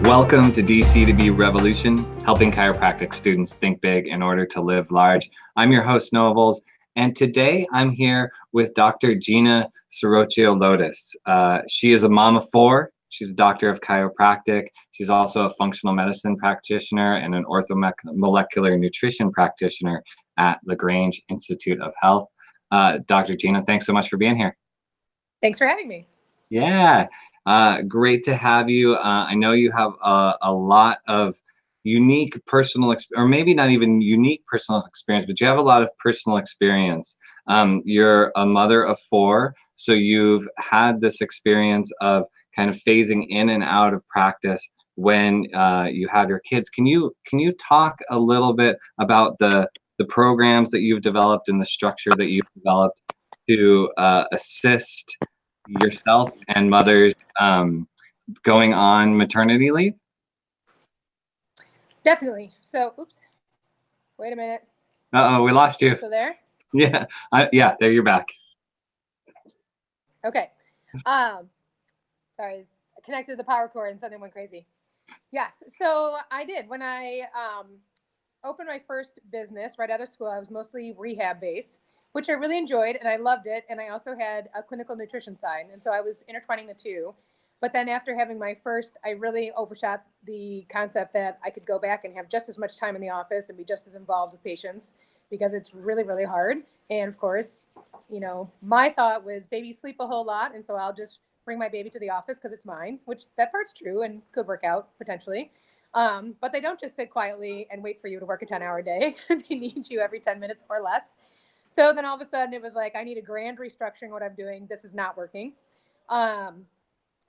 Welcome to DC to Be Revolution, helping chiropractic students think big in order to live large. I'm your host, Noah Volz, and today I'm here with Dr. Gina Sirchio-Lotus. She is a mom of four. She's a doctor of chiropractic. She's also a functional medicine practitioner and an orthomolecular nutrition practitioner at LaGrange Institute of Health. Dr. Gina, thanks so much for being here. Thanks for having me. Yeah. Great to have you. I know you have a lot of unique personal, or maybe not even unique personal experience, but you have a lot of personal experience. You're a mother of four, so you've had this experience of kind of phasing in and out of practice when you have your kids. Can you talk a little bit about the programs that you've developed and the structure that you've developed to assist yourself and mothers going on maternity leave? Definitely. So, oops, wait a minute. Uh-oh, we lost you. Still there? Yeah, yeah, there you're back. Okay. Sorry, I connected the power cord and something went crazy. Yes, so I did. When I opened my first business right out of school, I was mostly rehab based, which I really enjoyed and I loved it. And I also had a clinical nutrition side. And so I was intertwining the two. But then after having my first, I really overshot the concept that I could go back and have just as much time in the office and be just as involved with patients because it's really, really hard. And of course, you know, my thought was babies sleep a whole lot. And so I'll just bring my baby to the office because it's mine, which that part's true and could work out potentially. But they don't just sit quietly and wait for you to work a 10-hour day. They need you every 10 minutes or less. So then all of a sudden it was like, I need a grand restructuring what I'm doing. This is not working.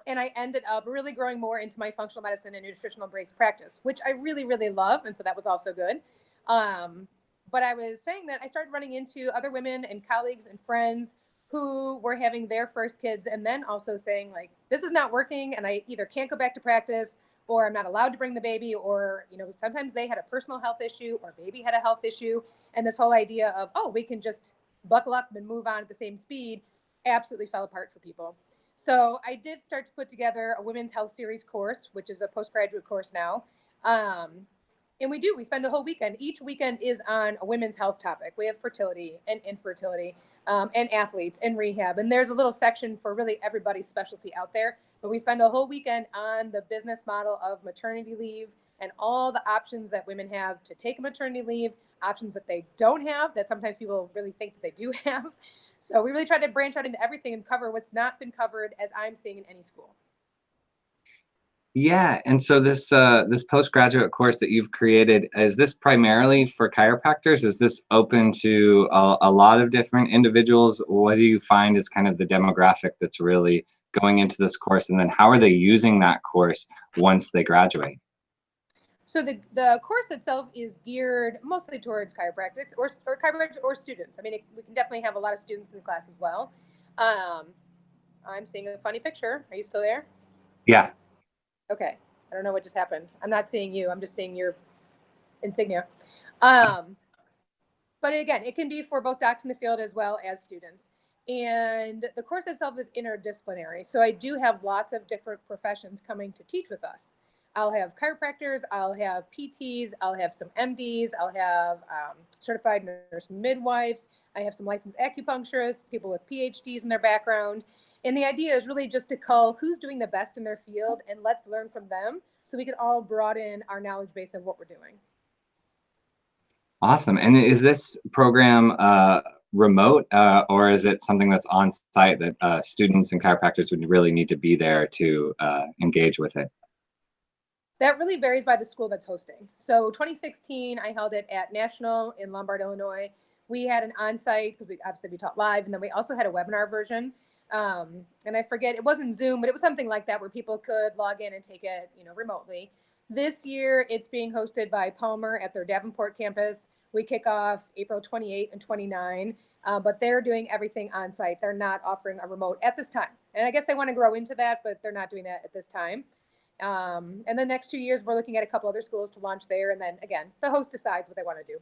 And I ended up really growing more into my functional medicine and nutritional based practice, which I really, really love. And so that was also good. But I was saying that I started running into other women and colleagues and friends who were having their first kids and then also saying like, this is not working. And I either can't go back to practice or I'm not allowed to bring the baby, or, you know, sometimes they had a personal health issue or baby had a health issue. And this whole idea of, oh, we can just buckle up and move on at the same speed absolutely fell apart for people. So I did start to put together a women's health series course, which is a postgraduate course now. And we spend a whole weekend. Each weekend is on a women's health topic. We have fertility and infertility and athletes and rehab. And there's a little section for really everybody's specialty out there. But we spend a whole weekend on the business model of maternity leave and all the options that women have to take a maternity leave, options that they don't have that sometimes people really think that they do have. So we really try to branch out into everything and cover what's not been covered as I'm seeing in any school. Yeah, and so this this postgraduate course that you've created, is this primarily for chiropractors? Is this open to a lot of different individuals? What do you find is kind of the demographic that's really going into this course, and then how are they using that course once they graduate? So the course itself is geared mostly towards chiropractics or chiropractors or students. I mean, we can definitely have a lot of students in the class as well. I'm seeing a funny picture. Are you still there? Yeah. Okay. I don't know what just happened. I'm not seeing you. I'm just seeing your insignia. But again, it can be for both docs in the field as well as students. And the course itself is interdisciplinary. So I do have lots of different professions coming to teach with us. I'll have chiropractors, I'll have PTs, I'll have some MDs, I'll have certified nurse midwives, I have some licensed acupuncturists, people with PhDs in their background. And the idea is really just to call who's doing the best in their field and let's learn from them so we can all broaden our knowledge base of what we're doing. Awesome. And is this program remote or is it something that's on site that students and chiropractors would really need to be there to engage with it? That really varies by the school that's hosting. So 2016, I held it at National in Lombard, Illinois. We had an on-site because we taught live, and then we also had a webinar version. And I forget, it wasn't Zoom, but it was something like that where people could log in and take it, you know, remotely. This year, it's being hosted by Palmer at their Davenport campus. We kick off April 28 and 29, but they're doing everything on site. They're not offering a remote at this time. And I guess they want to grow into that, but they're not doing that at this time. And the next 2 years, we're looking at a couple other schools to launch there. And then again, the host decides what they want to do.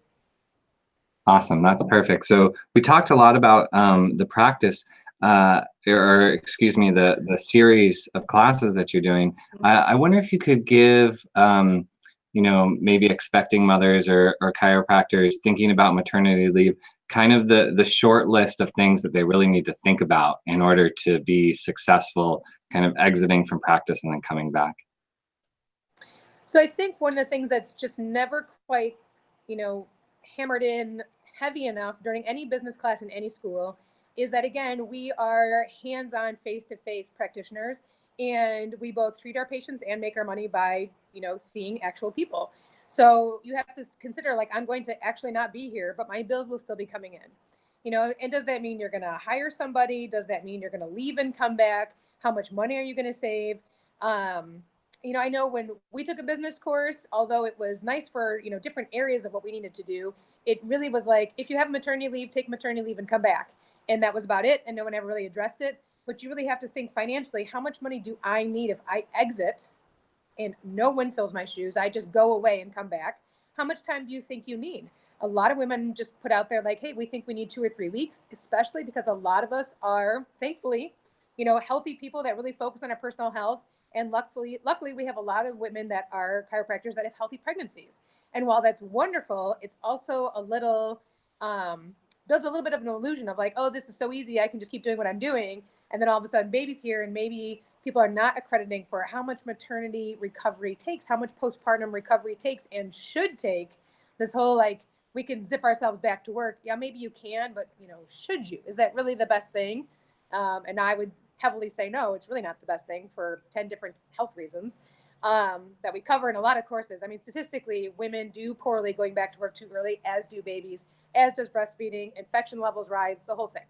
Awesome. That's perfect. So we talked a lot about the practice. or excuse me, the series of classes that you're doing, I wonder if you could give, maybe expecting mothers or chiropractors thinking about maternity leave, kind of the short list of things that they really need to think about in order to be successful, kind of exiting from practice and then coming back. So I think one of the things that's just never quite, hammered in heavy enough during any business class in any school is that, again, we are hands-on, face-to-face practitioners, and we both treat our patients and make our money by, seeing actual people. So you have to consider, like, I'm going to actually not be here, but my bills will still be coming in. And does that mean you're going to hire somebody? Does that mean you're going to leave and come back? How much money are you going to save? I know when we took a business course, although it was nice for, different areas of what we needed to do, it really was like, if you have maternity leave, take maternity leave and come back. And that was about it. And no one ever really addressed it. But you really have to think financially, how much money do I need if I exit and no one fills my shoes? I just go away and come back. How much time do you think you need? A lot of women just put out there like, hey, we think we need 2 or 3 weeks, especially because a lot of us are, thankfully, healthy people that really focus on our personal health. And luckily, we have a lot of women that are chiropractors that have healthy pregnancies. And while that's wonderful, it's also a little, builds a little bit of an illusion of like, oh, this is so easy, I can just keep doing what I'm doing. And then all of a sudden baby's here, and maybe people are not accrediting for how much maternity recovery takes, how much postpartum recovery takes and should take. This whole like, we can zip ourselves back to work. Yeah, maybe you can, but should you? Is that really the best thing? And I would heavily say no, it's really not the best thing for 10 different health reasons that we cover in a lot of courses. I mean, statistically, women do poorly going back to work too early, as do babies, as does breastfeeding, infection levels rise, the whole thing.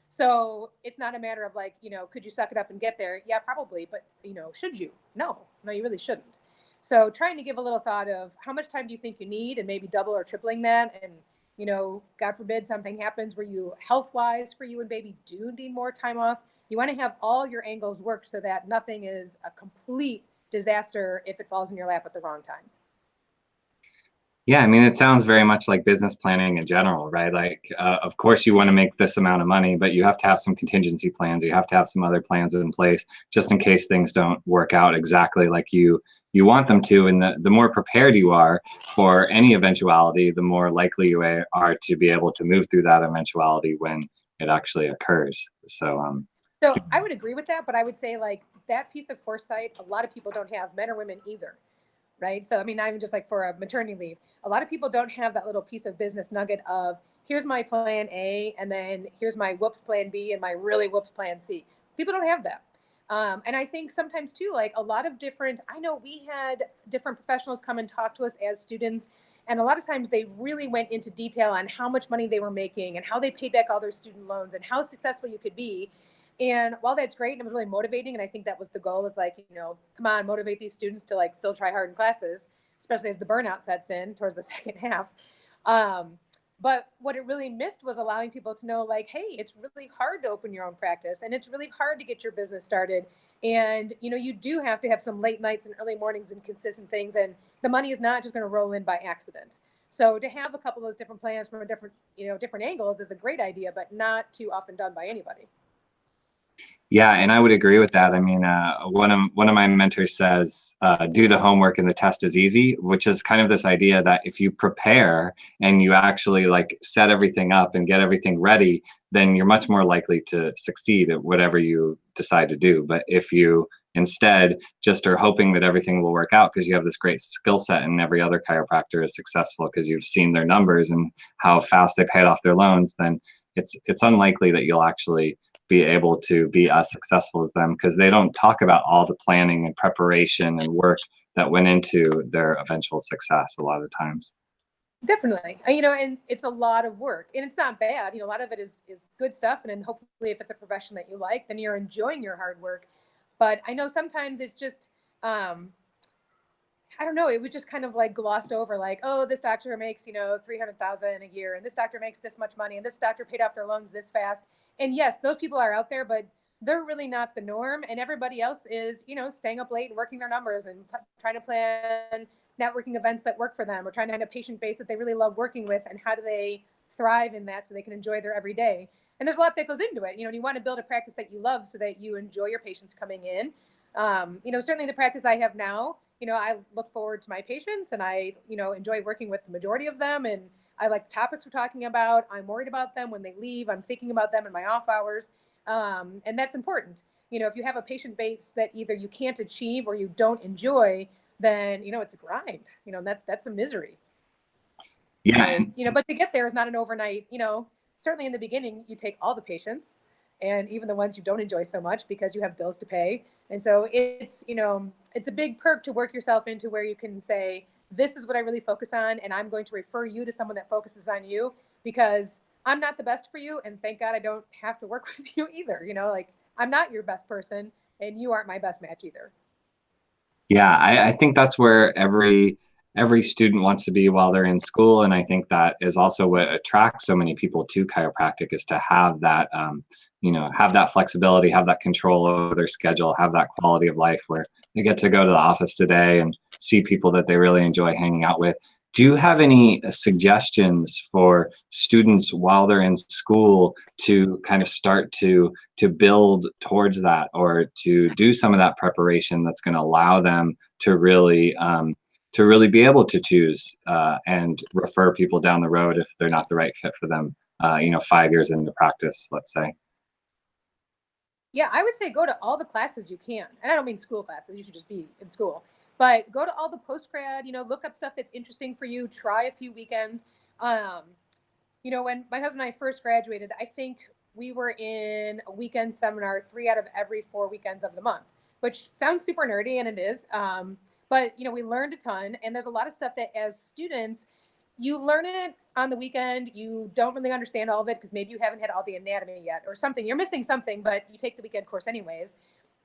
So it's not a matter of like, could you suck it up and get there? Yeah, probably. But, should you? No, you really shouldn't. So trying to give a little thought of how much time do you think you need, and maybe double or tripling that. And, God forbid something happens where you health-wise for you and baby do need more time off. You want to have all your angles worked so that nothing is a complete disaster if it falls in your lap at the wrong time. Yeah, I mean, it sounds very much like business planning in general, right? Like, of course, you want to make this amount of money, but you have to have some contingency plans. You have to have some other plans in place just in case things don't work out exactly like you want them to. And the more prepared you are for any eventuality, the more likely you are to be able to move through that eventuality when it actually occurs. So I would agree with that, but I would say like that piece of foresight, a lot of people don't have, men or women either. Right. So, I mean, not even just like for a maternity leave, a lot of people don't have that little piece of business nugget of here's my plan A, and then here's my whoops plan B, and my really whoops plan C. People don't have that. And I think sometimes too, like a lot of different, I know we had different professionals come and talk to us as students. And a lot of times they really went into detail on how much money they were making and how they paid back all their student loans and how successful you could be. And while that's great and it was really motivating, and I think that was the goal, was like, come on, motivate these students to like still try hard in classes, especially as the burnout sets in towards the second half. But what it really missed was allowing people to know like, hey, it's really hard to open your own practice, and it's really hard to get your business started. And, you do have to have some late nights and early mornings and consistent things. And the money is not just going to roll in by accident. So to have a couple of those different plans from a different angles is a great idea, but not too often done by anybody. Yeah, and I would agree with that. I mean, one of my mentors says, "Do the homework and the test is easy," which is kind of this idea that if you prepare and you actually like set everything up and get everything ready, then you're much more likely to succeed at whatever you decide to do. But if you instead just are hoping that everything will work out because you have this great skill set and every other chiropractor is successful because you've seen their numbers and how fast they paid off their loans, then it's unlikely that you'll actually be able to be as successful as them, because they don't talk about all the planning and preparation and work that went into their eventual success a lot of times. Definitely. And it's a lot of work, and it's not bad. A lot of it is good stuff. And then hopefully if it's a profession that you like, then you're enjoying your hard work. But I know sometimes it's just, I don't know, it was just kind of like glossed over, like, oh, this doctor makes, 300,000 a year, and this doctor makes this much money, and this doctor paid off their loans this fast. And yes, those people are out there, but they're really not the norm. And everybody else is, staying up late and working their numbers and trying to plan networking events that work for them, or trying to find a patient base that they really love working with, and how do they thrive in that so they can enjoy their everyday. And there's a lot that goes into it. You want to build a practice that you love so that you enjoy your patients coming in. Certainly the practice I have now, I look forward to my patients, and I, enjoy working with the majority of them. And I like the topics we're talking about. I'm worried about them when they leave. I'm thinking about them in my off hours. And that's important. If you have a patient base that either you can't achieve or you don't enjoy, then, it's a grind, that's a misery. Yeah. So, but to get there is not an overnight, certainly in the beginning, you take all the patients and even the ones you don't enjoy so much because you have bills to pay. And so it's a big perk to work yourself into where you can say, this is what I really focus on. And I'm going to refer you to someone that focuses on you, because I'm not the best for you. And thank God I don't have to work with you either. Like, I'm not your best person and you aren't my best match either. Yeah, I think that's where every student wants to be while they're in school, and I think that is also what attracts so many people to chiropractic, is to have that have that flexibility, have that control over their schedule, have that quality of life where they get to go to the office today and see people that they really enjoy hanging out with. Do you have any suggestions for students while they're in school to kind of start to build towards that, or to do some of that preparation that's going to allow them to really be able to choose and refer people down the road if they're not the right fit for them, 5 years into practice, let's say? Yeah, I would say go to all the classes you can. And I don't mean school classes, you should just be in school. But go to all the post-grad, look up stuff that's interesting for you, try a few weekends. When my husband and I first graduated, I think we were in a weekend seminar 3 out of every 4 weekends of the month, which sounds super nerdy, and it is. But we learned a ton, and there's a lot of stuff that as students, you learn it on the weekend. You don't really understand all of it because maybe you haven't had all the anatomy yet or something. You're missing something, but you take the weekend course anyways.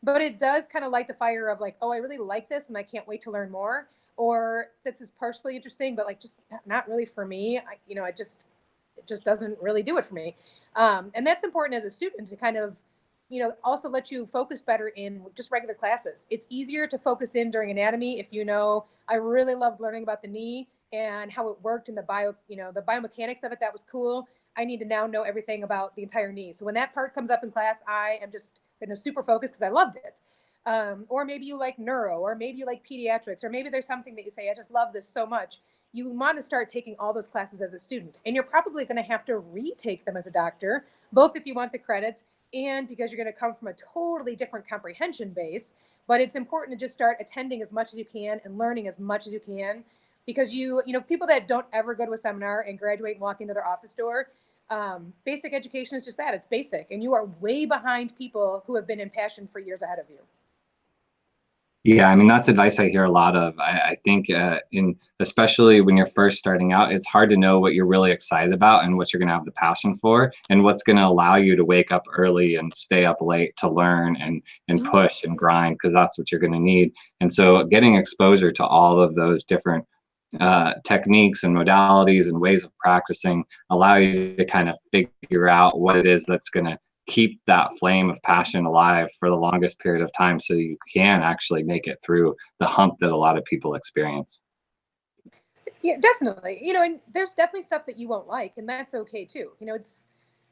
But it does kind of light the fire of like, oh, I really like this and I can't wait to learn more. Or this is partially interesting, but like just not really for me. It just doesn't really do it for me. And that's important as a student to kind of, also let you focus better in just regular classes. It's easier to focus in during anatomy if I really loved learning about the knee and how it worked and the biomechanics of it. That was cool. I need to now know everything about the entire knee. So when that part comes up in class, I am just super focused because I loved it. Or maybe you like neuro, or maybe you like pediatrics, or maybe there's something that you say, I just love this so much. You want to start taking all those classes as a student, and you're probably going to have to retake them as a doctor, both if you want the credits and because you're going to come from a totally different comprehension base. But it's important to just start attending as much as you can and learning as much as you can, because people that don't ever go to a seminar and graduate and walk into their office door, basic education is just that. It's basic, and you are way behind people who have been impassioned for years ahead of you. Yeah, I mean, that's advice I hear a lot of. I think especially when you're first starting out, it's hard to know what you're really excited about and what you're going to have the passion for, and what's going to allow you to wake up early and stay up late to learn and push and grind, because that's what you're going to need. And so getting exposure to all of those different techniques and modalities and ways of practicing allow you to kind of figure out what it is that's going to keep that flame of passion alive for the longest period of time, so you can actually make it through the hump that a lot of people experience. Yeah, definitely. And there's definitely stuff that you won't like, and that's okay too.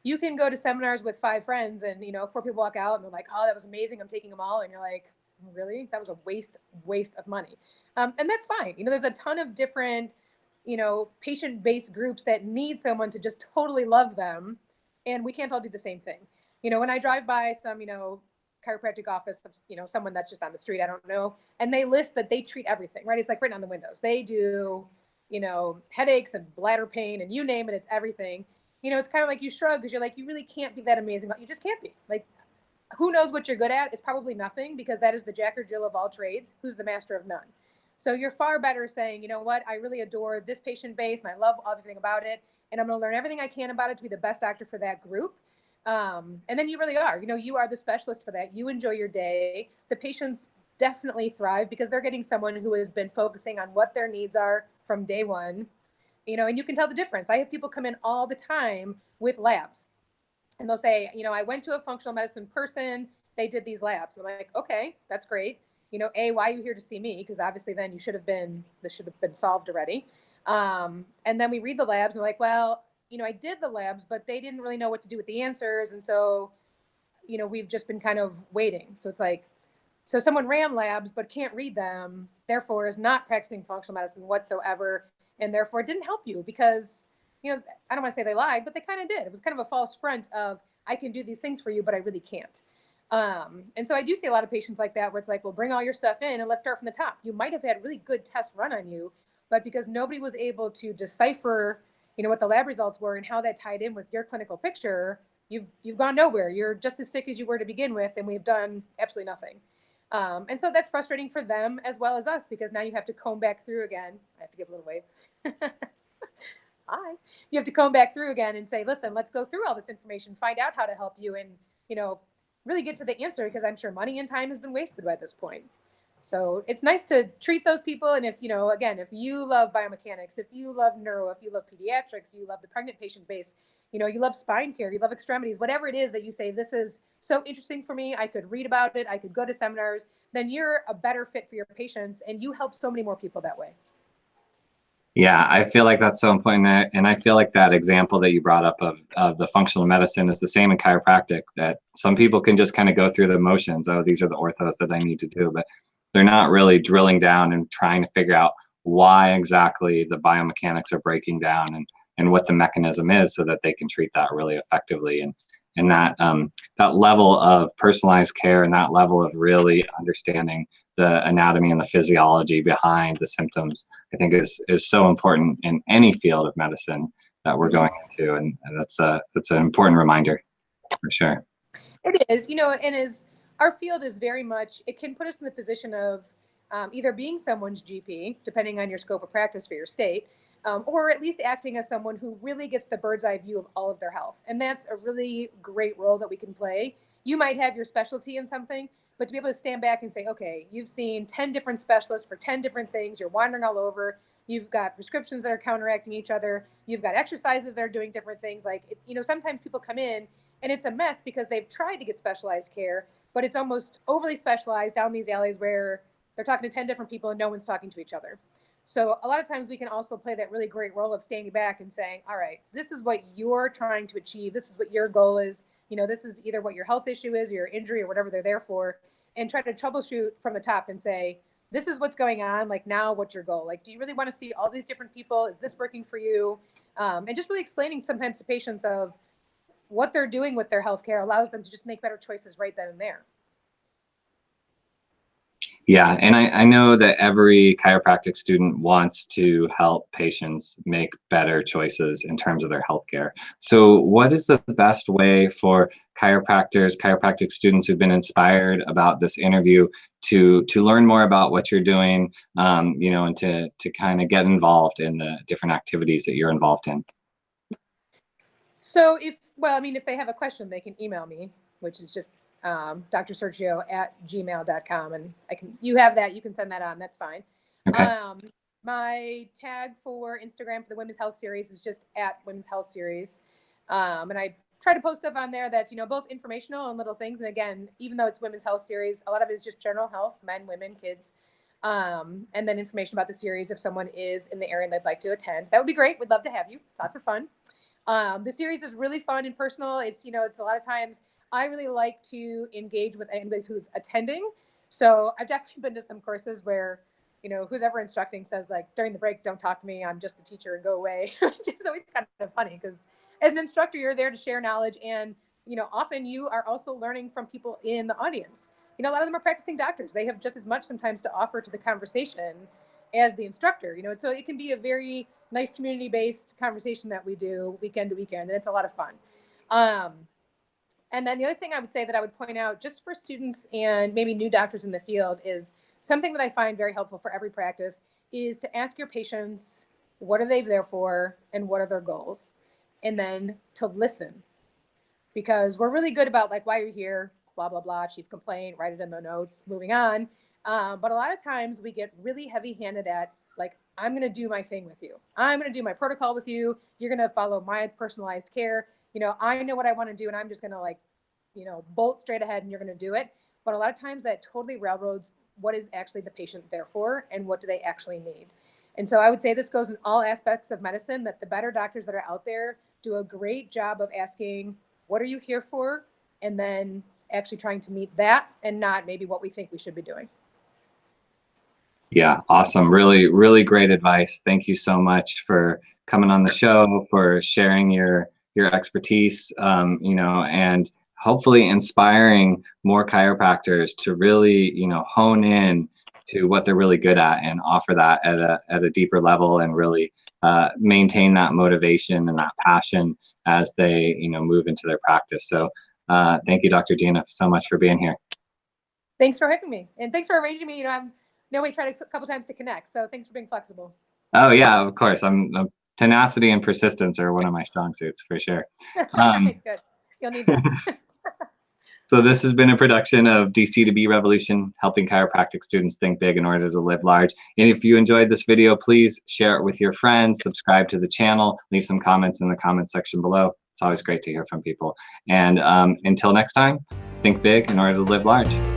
You can go to seminars with 5 friends and 4 people walk out and they're like, oh, that was amazing, I'm taking them all, and you're like, really? That was a waste of money. And that's fine. There's a ton of different patient-based groups that need someone to just totally love them, and we can't all do the same thing. When I drive by some, chiropractic office of, someone that's just on the street, I don't know, and they list that they treat everything, right? It's like written on the windows. They do, headaches and bladder pain and you name it, it's everything. It's kind of like you shrug because you're like, you really can't be that amazing. You just can't be. Like, who knows what you're good at? It's probably nothing, because that is the Jack or Jill of all trades, who's the master of none. So you're far better saying, you know what, I really adore this patient base and I love everything about it, and I'm going to learn everything I can about it to be the best doctor for that group. And then you really are, you are the specialist for that. You enjoy your day. The patients definitely thrive because they're getting someone who has been focusing on what their needs are from day one, and you can tell the difference. I have people come in all the time with labs, and they'll say, I went to a functional medicine person, they did these labs. I'm like, okay, that's great. Why are you here to see me? Because obviously then this should have been solved already. And then we read the labs and they're like, well, I did the labs, but they didn't really know what to do with the answers. And so, we've just been kind of waiting. So it's like, so someone ran labs but can't read them, therefore is not practicing functional medicine whatsoever, and therefore didn't help you because, I don't want to say they lied, but they kind of did. It was kind of a false front of, I can do these things for you, but I really can't. And so I do see a lot of patients like that where it's like, well, bring all your stuff in and let's start from the top. You might have had really good tests run on you, but because nobody was able to decipher, what the lab results were and how that tied in with your clinical picture, you've gone nowhere. You're just as sick as you were to begin with, and we've done absolutely nothing. And so that's frustrating for them as well as us, because now you have to comb back through again. I have to give a little wave. Hi. You have to comb back through again and say, listen, let's go through all this information, find out how to help you, and, really get to the answer, because I'm sure money and time has been wasted by this point. So it's nice to treat those people. And if, again, if you love biomechanics, if you love neuro, if you love pediatrics, you love the pregnant patient base, you love spine care, you love extremities, whatever it is that you say, this is so interesting for me, I could read about it, I could go to seminars, then you're a better fit for your patients, and you help so many more people that way. Yeah, I feel like that's so important. And I feel like that example that you brought up of the functional medicine is the same in chiropractic, that some people can just kind of go through the motions. Oh, these are the orthos that I need to do, but they're not really drilling down and trying to figure out why exactly the biomechanics are breaking down, and what the mechanism is, so that they can treat that really effectively. And that level of personalized care, and that level of really understanding the anatomy and the physiology behind the symptoms, I think is so important in any field of medicine that we're going into. And that's an important reminder for sure. It is, and as our field is very much, it can put us in the position of either being someone's GP, depending on your scope of practice for your state, or at least acting as someone who really gets the bird's eye view of all of their health. And that's a really great role that we can play. You might have your specialty in something, but to be able to stand back and say, okay, you've seen 10 different specialists for 10 different things, you're wandering all over, you've got prescriptions that are counteracting each other, you've got exercises that are doing different things. Like, sometimes people come in and it's a mess because they've tried to get specialized care, but it's almost overly specialized down these alleys where they're talking to 10 different people and no one's talking to each other. So a lot of times we can also play that really great role of standing back and saying, all right, this is what you're trying to achieve. This is what your goal is. This is either what your health issue is, or your injury, or whatever they're there for, and try to troubleshoot from the top and say, this is what's going on. Like, now what's your goal? Like, do you really want to see all these different people? Is this working for you? And just really explaining sometimes to patients of what they're doing with their healthcare allows them to just make better choices right then and there. Yeah, and I know that every chiropractic student wants to help patients make better choices in terms of their healthcare. So what is the best way for chiropractic students who've been inspired about this interview to learn more about what you're doing, and to kind of get involved in the different activities that you're involved in? So if they have a question, they can email me, which is just drsirchio@gmail.com, and you have that, you can send that on, that's fine. Okay. My tag for Instagram for the Women's Health Series is just @Women's Health Series. And I try to post stuff on there that's, both informational and little things. And again, even though it's Women's Health Series, a lot of it is just general health, men, women, kids. And then information about the series if someone is in the area and they'd like to attend. That would be great. We'd love to have you. It's lots of fun. The series is really fun and personal. It's, it's a lot of times I really like to engage with anybody who's attending. So I've definitely been to some courses where, who's ever instructing says, like, during the break, don't talk to me, I'm just the teacher, and go away, which is always kind of funny because as an instructor, you're there to share knowledge. And, often you are also learning from people in the audience. A lot of them are practicing doctors. They have just as much sometimes to offer to the conversation as the instructor, so it can be a very nice community-based conversation that we do weekend to weekend, and it's a lot of fun. And then the other thing I would say that I would point out just for students and maybe new doctors in the field is something that I find very helpful for every practice is to ask your patients, what are they there for and what are their goals? And then to listen, because we're really good about, like, why you're here, blah, blah, blah, chief complaint, write it in the notes, moving on. But a lot of times we get really heavy handed at, like, I'm going to do my thing with you. I'm going to do my protocol with you. You're going to follow my personalized care. I know what I want to do, and I'm just going to, like, bolt straight ahead, and you're going to do it. But a lot of times that totally railroads what is actually the patient there for and what do they actually need. And so I would say this goes in all aspects of medicine, that the better doctors that are out there do a great job of asking, what are you here for? And then actually trying to meet that and not maybe what we think we should be doing. Yeah, awesome. Really, really great advice. Thank you so much for coming on the show, for sharing your expertise, and hopefully inspiring more chiropractors to really, hone in to what they're really good at and offer that at a deeper level, and really maintain that motivation and that passion as they, move into their practice. So thank you, Dr. Gina, so much for being here. Thanks for having me. And thanks for arranging me. I know we tried a couple times to connect. So thanks for being flexible. Oh yeah, of course. Tenacity and persistence are one of my strong suits for sure. Good. You'll need that. So this has been a production of DC2B Revolution, helping chiropractic students think big in order to live large. And if you enjoyed this video, please share it with your friends, subscribe to the channel, leave some comments in the comment section below. It's always great to hear from people. And until next time, think big in order to live large.